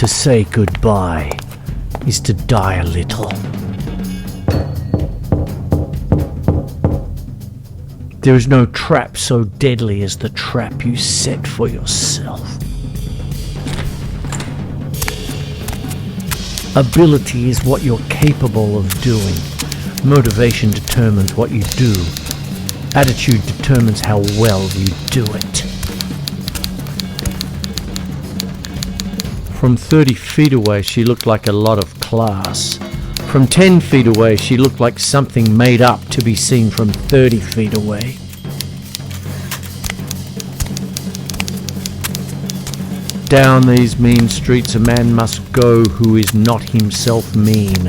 To say goodbye is to die a little. There is no trap so deadly as the trap you set for yourself. Ability is what you're capable of doing. Motivation determines what you do. Attitude determines how well you do it. From 30 feet away, she looked like a lot of class. From 10 feet away, she looked like something made up to be seen from 30 feet away. Down these mean streets a man must go who is not himself mean,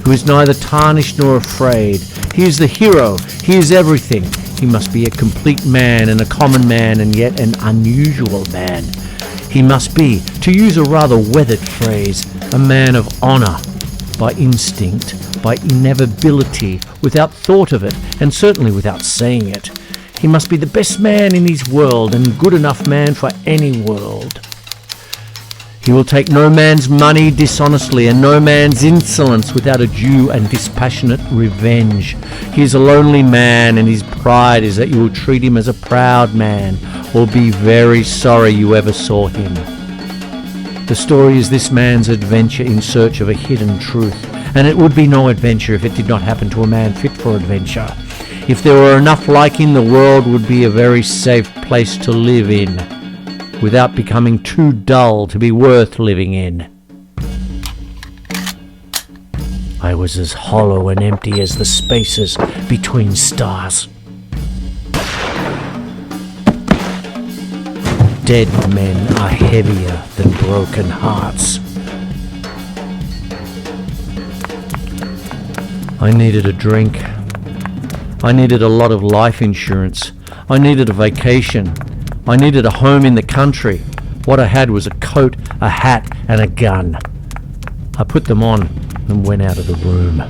who is neither tarnished nor afraid. He is the hero, he is everything. He must be a complete man and a common man and yet an unusual man. He must be, to use a rather weathered phrase, a man of honour, by instinct, by inevitability, without thought of it, and certainly without saying it. He must be the best man in his world and good enough man for any world. He will take no man's money dishonestly and no man's insolence without a due and dispassionate revenge. He is a lonely man, and his pride is that you will treat him as a proud man or be very sorry you ever saw him. The story is this man's adventure in search of a hidden truth, and it would be no adventure if it did not happen to a man fit for adventure. If there were enough like him, the world would be a very safe place to live in, without becoming too dull to be worth living in. I was as hollow and empty as the spaces between stars. Dead men are heavier than broken hearts. I needed a drink. I needed a lot of life insurance. I needed a vacation. I needed a home in the country. What I had was a coat, a hat, and a gun. I put them on and went out of the room.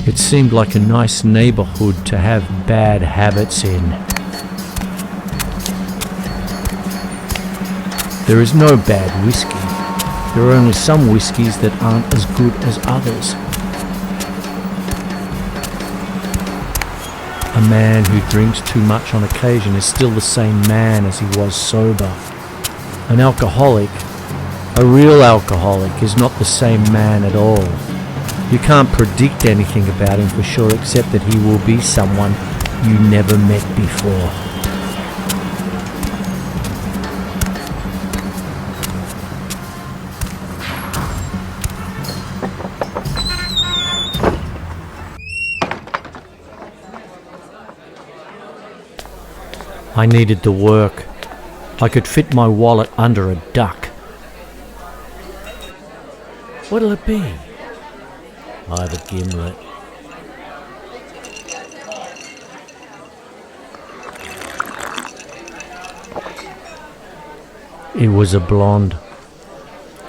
It seemed like a nice neighborhood to have bad habits in. There is no bad whiskey. There are only some whiskies that aren't as good as others. A man who drinks too much on occasion is still the same man as he was sober. An alcoholic, a real alcoholic, is not the same man at all. You can't predict anything about him for sure except that he will be someone you never met before. I needed the work. I could fit my wallet under a duck. What'll it be? I have a gimlet. It was a blonde.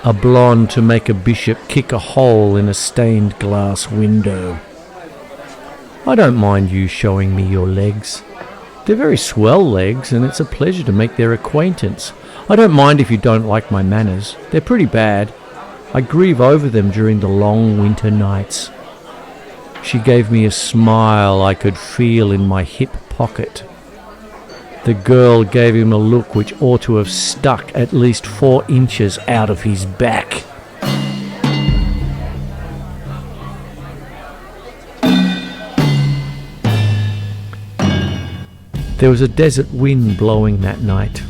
A blonde to make a bishop kick a hole in a stained glass window. I don't mind you showing me your legs. They're very swell legs, and it's a pleasure to make their acquaintance. I don't mind if you don't like my manners. They're pretty bad. I grieve over them during the long winter nights. She gave me a smile I could feel in my hip pocket. The girl gave him a look which ought to have stuck at least 4 inches out of his back. There was a desert wind blowing that night.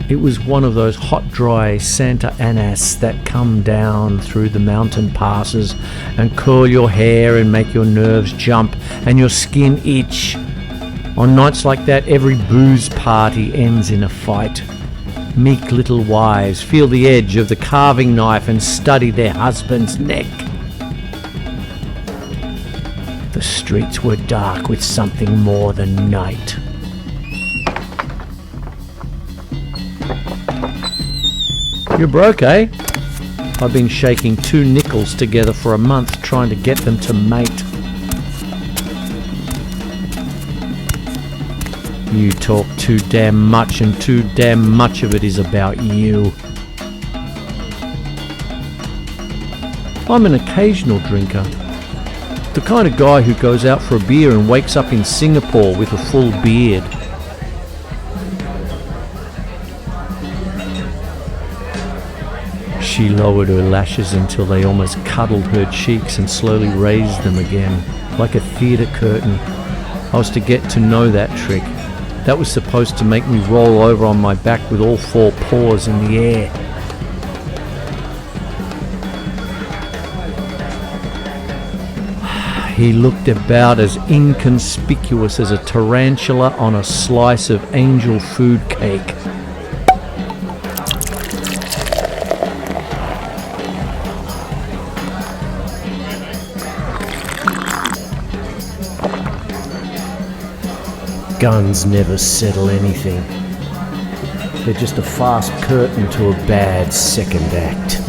It was one of those hot, dry Santa Anas that come down through the mountain passes and curl your hair and make your nerves jump and your skin itch. On nights like that, every booze party ends in a fight. Meek little wives feel the edge of the carving knife and study their husband's neck. The streets were dark with something more than night. You're broke, eh? I've been shaking 2 nickels together for a month trying to get them to mate. You talk too damn much, and too damn much of it is about you. I'm an occasional drinker. The kind of guy who goes out for a beer and wakes up in Singapore with a full beard. She lowered her lashes until they almost cuddled her cheeks and slowly raised them again, like a theatre curtain. I was to get to know that trick. That was supposed to make me roll over on my back with all four paws in the air. He looked about as inconspicuous as a tarantula on a slice of angel food cake. Guns never settle anything. They're just a fast curtain to a bad second act.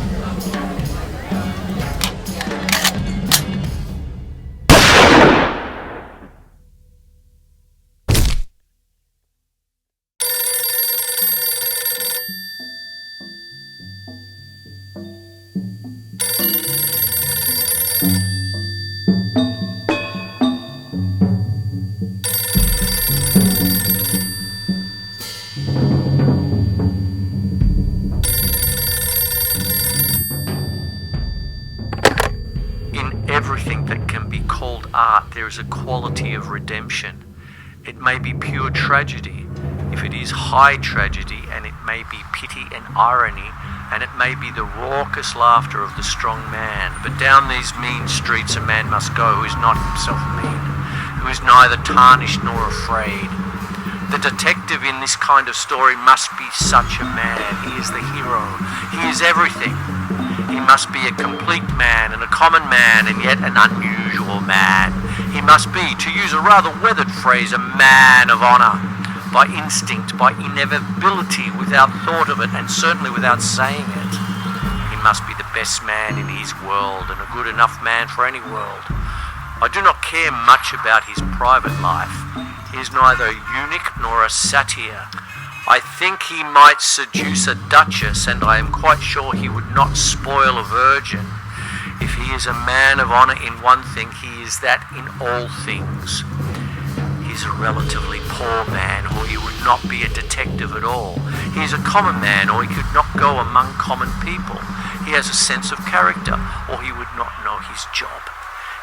Everything that can be called art, there is a quality of redemption. It may be pure tragedy, if it is high tragedy, and it may be pity and irony, and it may be the raucous laughter of the strong man. But down these mean streets a man must go who is not himself mean, who is neither tarnished nor afraid. The detective in this kind of story must be such a man. He is the hero. He is everything. He must be a complete man and a common man and yet an unusual man. He must be, to use a rather weathered phrase, a man of honour, by instinct, by inevitability, without thought of it and certainly without saying it. He must be the best man in his world and a good enough man for any world. I do not care much about his private life. He is neither a eunuch nor a satyr. I think he might seduce a duchess, and I am quite sure he would not spoil a virgin. If he is a man of honour in one thing, he is that in all things. He is a relatively poor man, or he would not be a detective at all. He is a common man, or he could not go among common people. He has a sense of character, or he would not know his job.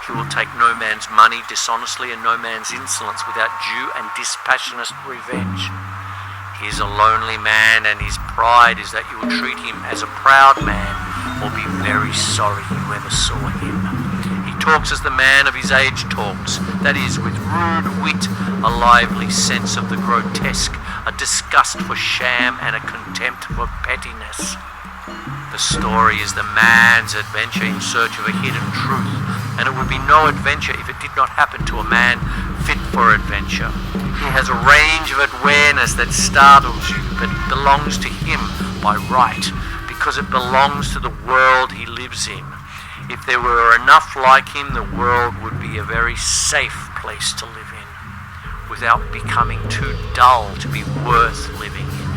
He will take no man's money dishonestly and no man's insolence without due and dispassionate revenge. He is a lonely man, and his pride is that you will treat him as a proud man or be very sorry you ever saw him. He talks as the man of his age talks, that is, with rude wit, a lively sense of the grotesque, a disgust for sham and a contempt for pettiness. The story is the man's adventure in search of a hidden truth, and it would be no adventure if it did not happen to a man fit for adventure. He has a range of awareness that startles you, but it belongs to him by right, because it belongs to the world he lives in. If there were enough like him, the world would be a very safe place to live in, without becoming too dull to be worth living in.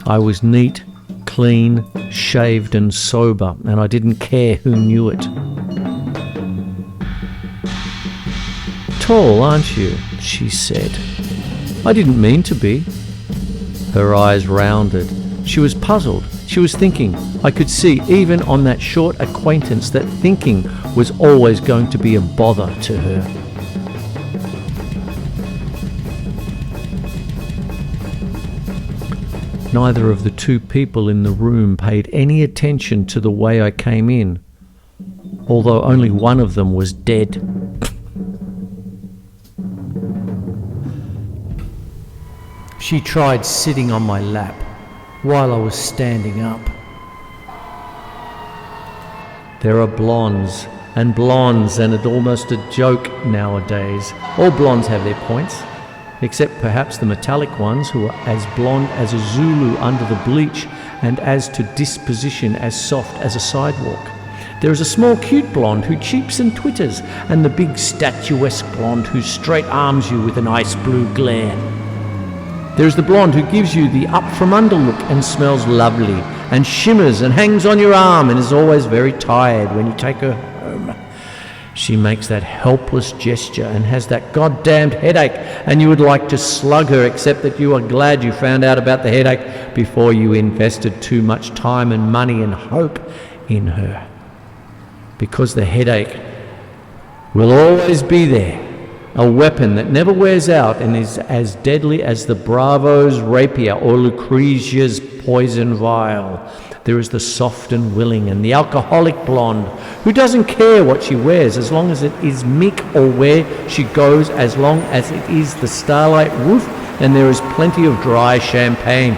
I was neat, clean, shaved and sober, and I didn't care who knew it. "Tall, aren't you?" she said. "I didn't mean to be." Her eyes rounded. She was puzzled. She was thinking. I could see, even on that short acquaintance, that thinking was always going to be a bother to her. Neither of the two people in the room paid any attention to the way I came in, although only one of them was dead. She tried sitting on my lap while I was standing up. There are blondes, and it's almost a joke nowadays. All blondes have their points, except perhaps the metallic ones who are as blonde as a Zulu under the bleach and as to disposition as soft as a sidewalk. There is a small cute blonde who cheeps and twitters, and the big statuesque blonde who straight arms you with an ice blue glare. There is the blonde who gives you the up from under look and smells lovely and shimmers and hangs on your arm and is always very tired when you take her home. She makes that helpless gesture and has that goddamned headache, and you would like to slug her, except that you are glad you found out about the headache before you invested too much time and money and hope in her. Because the headache will always be there, a weapon that never wears out and is as deadly as the Bravo's rapier or Lucrezia's poison vial. There is the soft and willing and the alcoholic blonde who doesn't care what she wears as long as it is Mick, or where she goes as long as it is the starlight roof and there is plenty of dry champagne.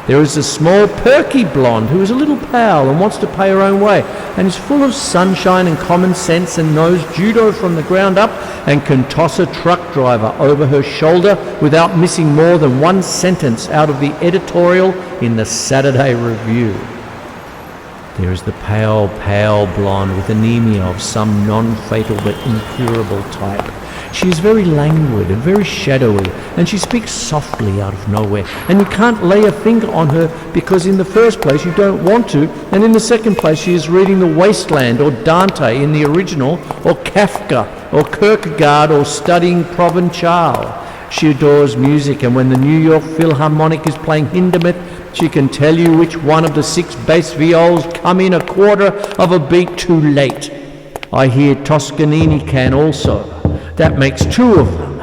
There is a small perky blonde who is a little pal and wants to pay her own way and is full of sunshine and common sense and knows judo from the ground up and can toss a truck driver over her shoulder without missing more than one sentence out of the editorial in the Saturday Review. There is the pale blonde with anemia of some non-fatal but incurable type. She is very languid and very shadowy, and she speaks softly out of nowhere, and you can't lay a finger on her because in the first place you don't want to, and in the second place she is reading The Wasteland or Dante in the original, or Kafka or Kierkegaard, or studying Provençal. She adores music, and when the New York Philharmonic is playing Hindemith, she can tell you which one of the 6 bass viols come in a quarter of a beat too late. I hear Toscanini can also. That makes 2 of them.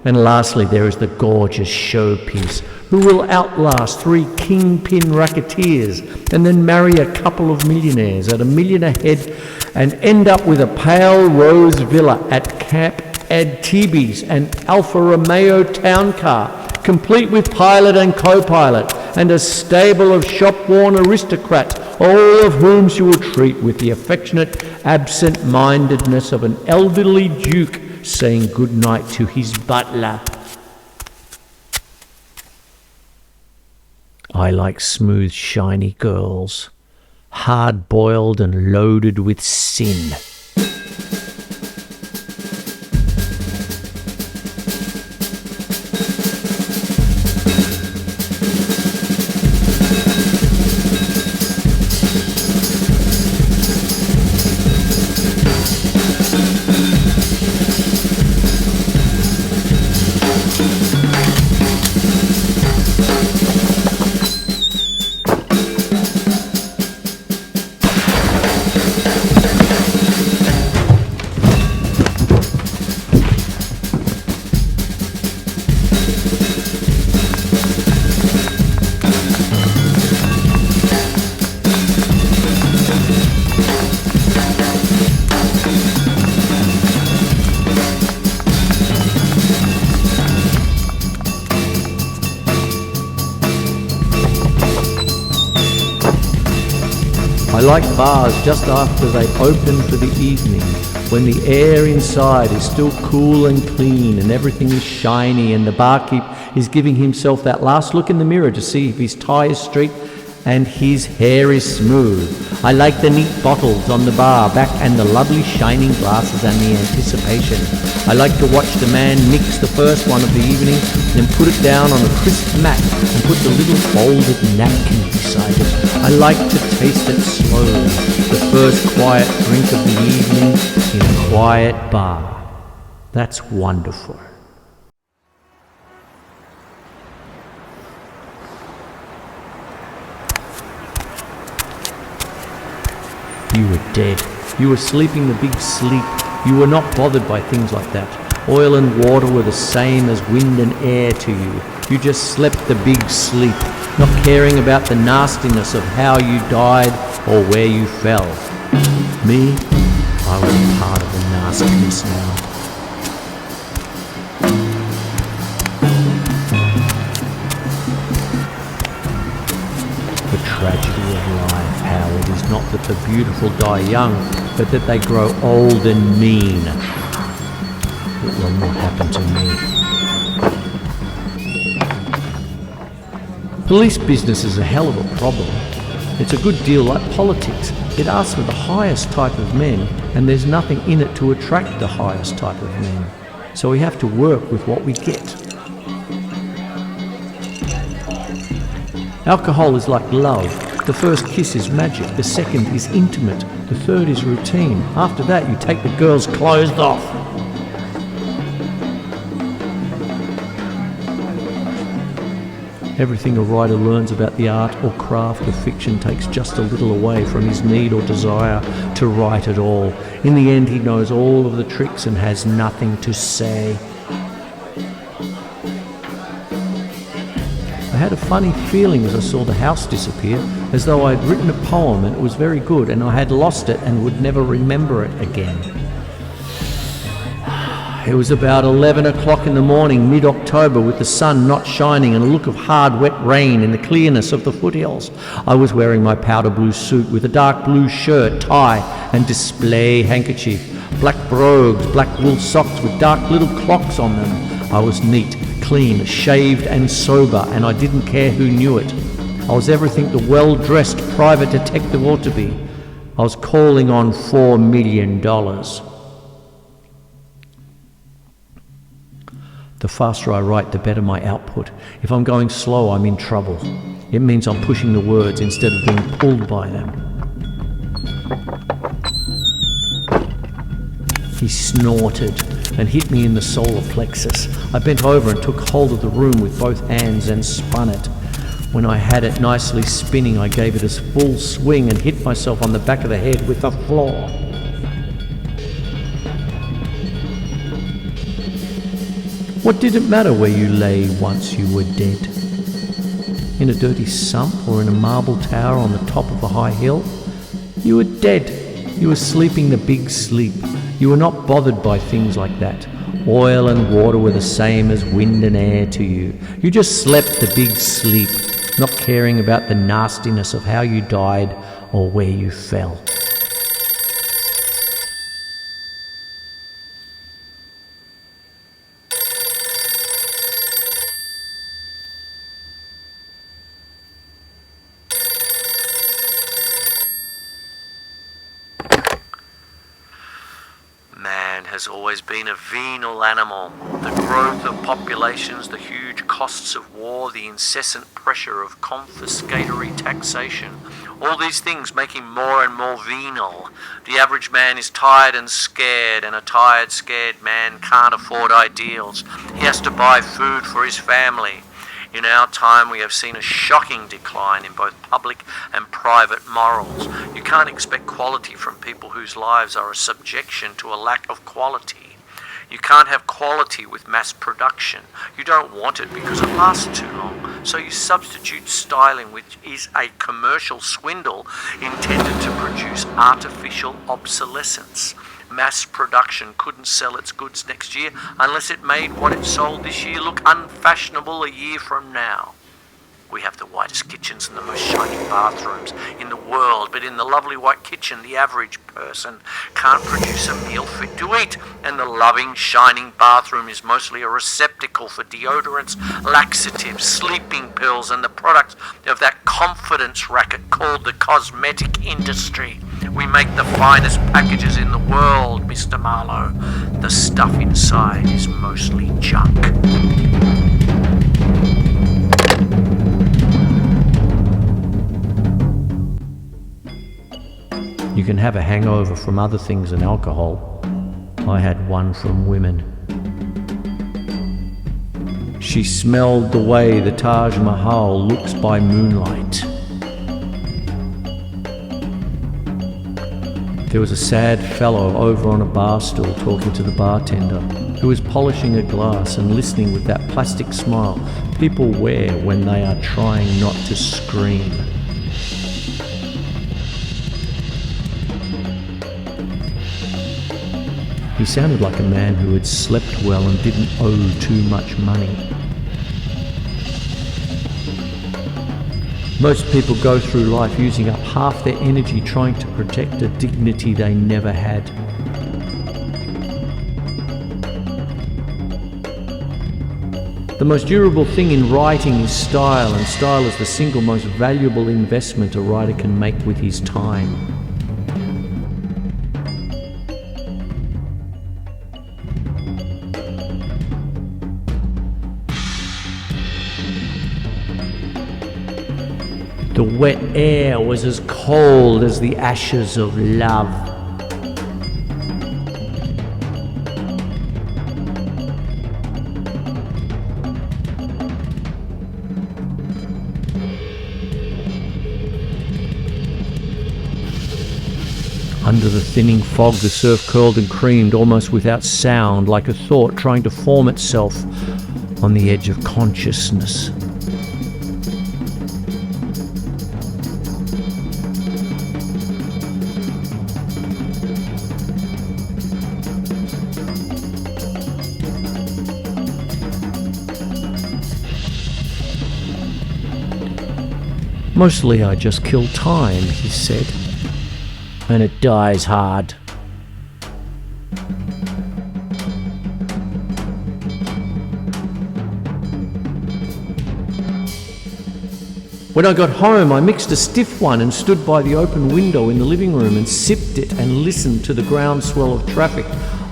And lastly, there is the gorgeous showpiece who will outlast 3 kingpin racketeers and then marry a couple of millionaires at $1 million a head and end up with a pale rose villa at Camp Antibes and Alfa Romeo town car, complete with pilot and co-pilot, and a stable of shop-worn aristocrats, all of whom she will treat with the affectionate absent-mindedness of an elderly duke saying good night to his butler. I like smooth, shiny girls, hard-boiled and loaded with sin. I like bars just after they open for the evening, when the air inside is still cool and clean and everything is shiny and the barkeep is giving himself that last look in the mirror to see if his tie is straight and his hair is smooth. I like the neat bottles on the bar back and the lovely shining glasses and the anticipation. I like to watch the man mix the first one of the evening, then put it down on a crisp mat and put the little folded napkin beside it. I like to taste it slowly, the first quiet drink of the evening in a quiet bar. That's wonderful. You were dead. You were sleeping the big sleep. You were not bothered by things like that. Oil and water were the same as wind and air to you. You just slept the big sleep. not caring about the nastiness of how you died or where you fell. Me, I was part of the nastiness now. The tragedy of life, Howard, is not that the beautiful die young, but that they grow old and mean. It will not happen to me. Police business is a hell of a problem. It's a good deal like politics. It asks for the highest type of men, and there's nothing in it to attract the highest type of men. So we have to work with what we get. Alcohol is like love. The first kiss is magic, the second is intimate, the third is routine. After that, you take the girl's clothes off. Everything a writer learns about the art or craft of fiction takes just a little away from his need or desire to write at all. In the end, he knows all of the tricks and has nothing to say. I had a funny feeling as I saw the house disappear, as though I'd written a poem and it was very good and I had lost it and would never remember it again. It was about 11 o'clock in the morning, mid-October, with the sun not shining and a look of hard, wet rain in the clearness of the foothills. I was wearing my powder blue suit with a dark blue shirt, tie and display handkerchief, black brogues, black wool socks with dark little clocks on them. I was neat, clean, shaved and sober, and I didn't care who knew it. I was everything the well-dressed private detective ought to be. I was calling on $4 million. The faster I write, the better my output. If I'm going slow, I'm in trouble. It means I'm pushing the words instead of being pulled by them. He snorted and hit me in the solar plexus. I bent over and took hold of the room with both hands and spun it. When I had it nicely spinning, I gave it a full swing and hit myself on the back of the head with the floor. What did it matter where you lay once you were dead? In a dirty sump or in a marble tower on the top of a high hill? You were dead. You were sleeping the big sleep. You were not bothered by things like that. Oil and water were the same as wind and air to you. You just slept the big sleep, not caring about the nastiness of how you died or where you fell. Man has always been a venal animal. The growth of populations, the huge costs of war, the incessant pressure of confiscatory taxation, all these things make him more and more venal. The average man is tired and scared, and a tired, scared man can't afford ideals. He has to buy food for his family. In our time, we have seen a shocking decline in both public and private morals. You can't expect quality from people whose lives are a subjection to a lack of quality. You can't have quality with mass production. You don't want it because it lasts too long. So you substitute styling, which is a commercial swindle intended to produce artificial obsolescence. Mass production couldn't sell its goods next year unless it made what it sold this year look unfashionable a year from now. We have the whitest kitchens and the most shiny bathrooms in the world, but in the lovely white kitchen, the average person can't produce a meal fit to eat, and the loving, shining bathroom is mostly a receptacle for deodorants, laxatives, sleeping pills, and the product of that confidence racket called the cosmetic industry. We make the finest packages in the world, Mr. Marlowe. The stuff inside is mostly junk. You can have a hangover from other things than alcohol. I had one from women. She smelled the way the Taj Mahal looks by moonlight. There was a sad fellow over on a bar stool talking to the bartender, who was polishing a glass and listening with that plastic smile, people wear when they are trying not to scream. He sounded like a man who had slept well and didn't owe too much money. Most people go through life using up half their energy trying to protect a dignity they never had. The most durable thing in writing is style, and style is the single most valuable investment a writer can make with his time. The wet air was as cold as the ashes of love. Under the thinning fog, the surf curled and creamed almost without sound, like a thought trying to form itself on the edge of consciousness. Mostly I just kill time, he said, and it dies hard. When I got home, I mixed a stiff one and stood by the open window in the living room and sipped it and listened to the groundswell of traffic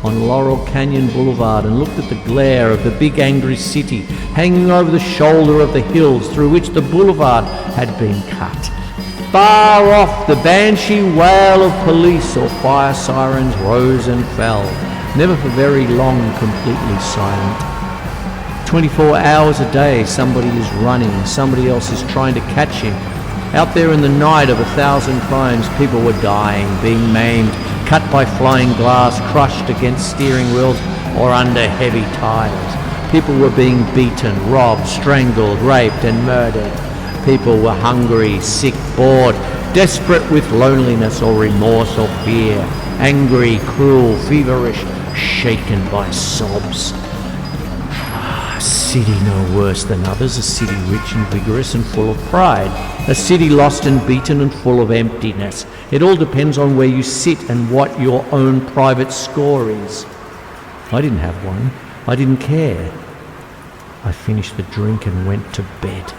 on Laurel Canyon Boulevard and looked at the glare of the big angry city hanging over the shoulder of the hills through which the boulevard had been cut. Far off, the banshee wail of police or fire sirens rose and fell, never for very long completely silent. 24 hours a day, somebody is running, somebody else is trying to catch him. Out there in the night of 1,000 crimes, people were dying, being maimed, cut by flying glass, crushed against steering wheels or under heavy tires. People were being beaten, robbed, strangled, raped and murdered. People were hungry, sick, bored, desperate with loneliness or remorse or fear, angry, cruel, feverish, shaken by sobs. A city no worse than others, a city rich and vigorous and full of pride, a city lost and beaten and full of emptiness. It all depends on where you sit and what your own private score is. I didn't have one. I didn't care. I finished the drink and went to bed.